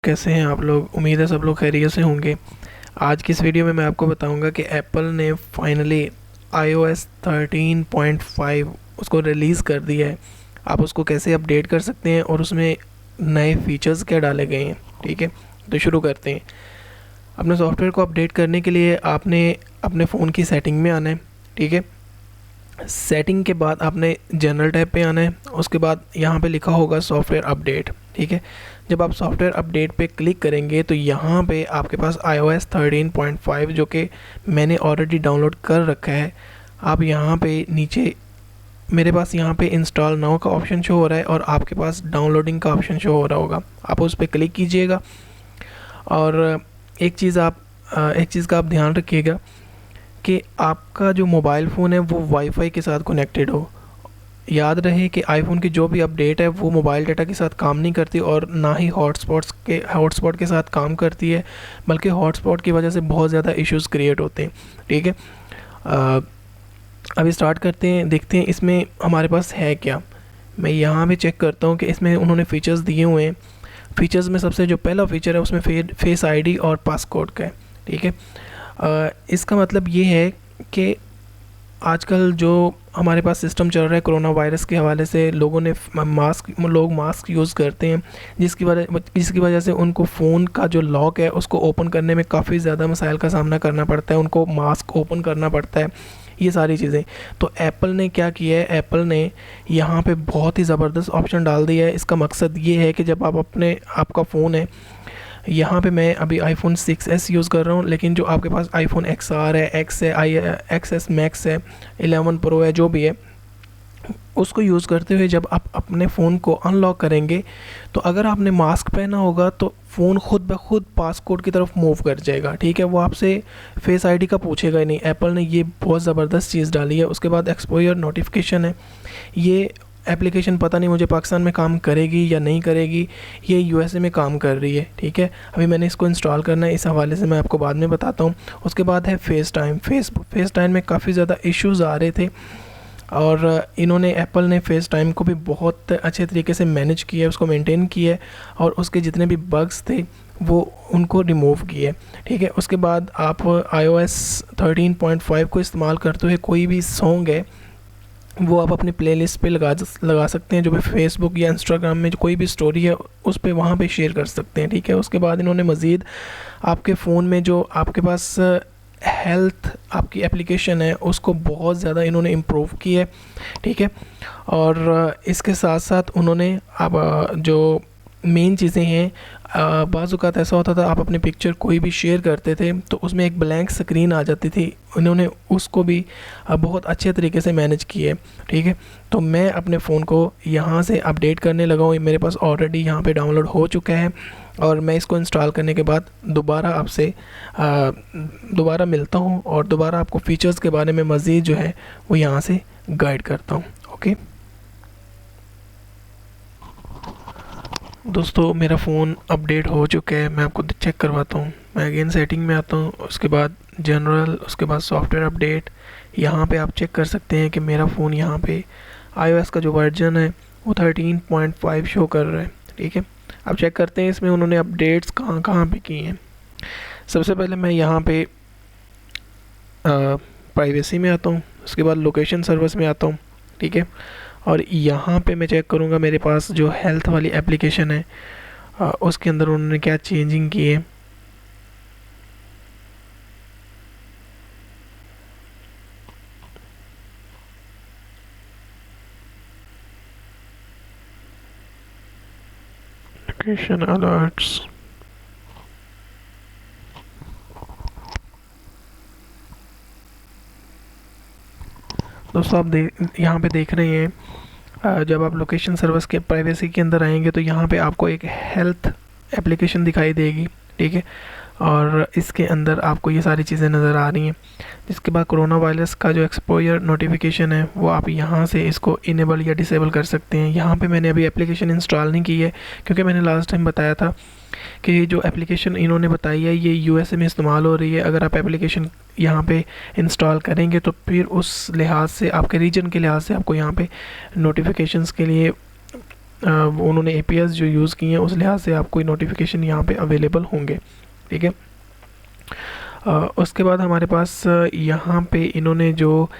कैसे हैं आप लोग। उम्मीद है सब लोग खैरियत से होंगे। आज की इस वीडियो में मैं आपको बताऊंगा कि एप्पल ने फाइनली iOS 13.5 उसको रिलीज़ कर दिया है। आप उसको कैसे अपडेट कर सकते हैं और उसमें नए फीचर्स क्या डाले गए हैं। ठीक है, तो शुरू करते हैं। अपने सॉफ्टवेयर को अपडेट करने के लिए आपने अपने फ़ोन की सेटिंग में आना है। ठीक है, सेटिंग के बाद आपने जनरल टैब पे आना है। उसके बाद यहाँ पे लिखा होगा सॉफ्टवेयर अपडेट। ठीक है, जब आप सॉफ्टवेयर अपडेट पे क्लिक करेंगे तो यहाँ पे आपके पास iOS 13.5 जो कि मैंने ऑलरेडी डाउनलोड कर रखा है। आप यहाँ पे नीचे मेरे पास यहाँ पे इंस्टॉल नाउ का ऑप्शन शो हो रहा है और आपके पास डाउनलोडिंग का ऑप्शन शो हो रहा होगा। आप उस पर क्लिक कीजिएगा और एक चीज़ का आप ध्यान रखिएगा कि आपका जो मोबाइल फ़ोन है वो वाईफाई के साथ कनेक्टेड हो। याद रहे कि आईफोन की जो भी अपडेट है वो मोबाइल डाटा के साथ काम नहीं करती और ना ही हॉटस्पॉट के साथ काम करती है, बल्कि हॉटस्पॉट की वजह से बहुत ज़्यादा इश्यूज़ क्रिएट होते हैं। ठीक है, अभी स्टार्ट करते हैं, देखते हैं इसमें हमारे पास है क्या। मैं यहाँ भी चेक करता हूँ कि इसमें उन्होंने फ़ीचर्स दिए हुए हैं। फ़ीचर्स में सबसे जो पहला फ़ीचर है उसमें फेस आईडी और पासकोड का है। ठीक है, इसका मतलब ये है कि आजकल जो हमारे पास सिस्टम चल रहा है कोरोना वायरस के हवाले से, लोग मास्क यूज़ करते हैं, जिसकी वजह से उनको फ़ोन का जो लॉक है उसको ओपन करने में काफ़ी ज़्यादा मसाइल का सामना करना पड़ता है, उनको मास्क ओपन करना पड़ता है, ये सारी चीज़ें। तो एप्पल ने क्या किया है, एप्पल ने यहाँ पे बहुत ही ज़बरदस्त ऑप्शन डाल दिया है। इसका मकसद ये है कि जब आपका फ़ोन है, यहाँ पे मैं अभी आईफोन 6s यूज़ कर रहा हूँ, लेकिन जो आपके पास आईफोन XR है, X है, XS Max है, 11 Pro है, जो भी है, उसको यूज़ करते हुए जब आप अपने फ़ोन को अनलॉक करेंगे तो अगर आपने मास्क पहना होगा तो फ़ोन खुद ब खुद पासकोड की तरफ मूव कर जाएगा। ठीक है, वो आपसे फेस आईडी का पूछेगा ही नहीं। एप्पल ने ये बहुत ज़बरदस्त चीज़ डाली है। उसके बाद एक्सपोजर नोटिफिकेशन है। ये एप्लीकेशन पता नहीं मुझे पाकिस्तान में काम करेगी या नहीं करेगी, ये यूएसए में काम कर रही है। ठीक है, अभी मैंने इसको इंस्टॉल करना है, इस हवाले से मैं आपको बाद में बताता हूँ। उसके बाद है फेस टाइम में काफ़ी ज़्यादा इश्यूज़ आ रहे थे और एप्पल ने फेस टाइम को भी बहुत अच्छे तरीके से मैनेज किया है, उसको मेंटेन किया है और उसके जितने भी बग्स थे वो उनको रिमूव किए। ठीक है, उसके बाद आप iOS 13.5 को इस्तेमाल करते हुए कोई भी सॉन्ग है वो आप अपनी प्लेलिस्ट पे लगा सकते हैं। जो भी फेसबुक या इंस्टाग्राम में जो कोई भी स्टोरी है उस पे वहाँ पे शेयर कर सकते हैं। ठीक है, उसके बाद इन्होंने मज़ीद आपके फ़ोन में जो आपके पास हेल्थ आपकी एप्लीकेशन है उसको बहुत ज़्यादा इन्होंने इम्प्रूव की है। ठीक है, और इसके साथ साथ उन्होंने अब जो मेन चीज़ें हैं, बाज़ औक़ात ऐसा होता था आप अपनी पिक्चर कोई भी शेयर करते थे तो उसमें एक ब्लैंक स्क्रीन आ जाती थी, इन्होंने उसको भी बहुत अच्छे तरीके से मैनेज किए। ठीक है, तो मैं अपने फ़ोन को यहाँ से अपडेट करने लगा हूँ। मेरे पास ऑलरेडी यहाँ पे डाउनलोड हो चुका है और मैं इसको इंस्टॉल करने के बाद दोबारा आपसे दोबारा मिलता हूँ और दोबारा आपको फ़ीचर्स के बारे में मज़ीद जो है वो यहाँ से गाइड करता हूँ। ओके दोस्तों, मेरा फ़ोन अपडेट हो चुका है, मैं आपको चेक करवाता हूँ। मैं अगेन सेटिंग में आता हूँ, उसके बाद जनरल, उसके बाद सॉफ्टवेयर अपडेट। यहाँ पे आप चेक कर सकते हैं कि मेरा फ़ोन यहाँ पे iOS का जो वर्जन है वो 13.5 शो कर रहा है। ठीक है, अब चेक करते हैं इसमें उन्होंने अपडेट्स कहाँ कहाँ पे की हैं। सबसे पहले मैं यहाँ पे प्राइवेसी में आता हूँ, उसके बाद लोकेशन सर्विस में आता हूँ। ठीक है, और यहाँ पे मैं चेक करूँगा मेरे पास जो हेल्थ वाली एप्लीकेशन है उसके अंदर उन्होंने क्या चेंजिंग की है। लोकेशन अलर्ट्स, दोस्तों आप यहाँ पे देख रहे हैं, जब आप लोकेशन सर्विस के प्राइवेसी के अंदर आएंगे तो यहाँ पे आपको एक हेल्थ एप्लीकेशन दिखाई देगी। ठीक है, और इसके अंदर आपको ये सारी चीज़ें नज़र आ रही हैं। जिसके बाद कोरोना वायरस का जो एक्सपोजर नोटिफिकेशन है वो आप यहाँ से इसको इनेबल या डिसेबल कर सकते हैं। यहाँ पे मैंने अभी एप्लीकेशन इंस्टॉल नहीं की है क्योंकि मैंने लास्ट टाइम बताया था कि जो एप्लीकेशन इन्होंने बताई है ये यूएसए में इस्तेमाल हो रही है। अगर आप एप्लीकेशन यहाँ पे इंस्टॉल करेंगे तो फिर उस लिहाज से आपके रीजन के लिहाज से आपको यहाँ पे नोटिफिकेशंस के लिए उन्होंने APIs जो यूज़ की हैं उस लिहाज से आपको ये नोटिफिकेशन यहाँ पे अवेलेबल होंगे, ठीक है। उसके बाद हमारे पास यहाँ पे इन्होंने जो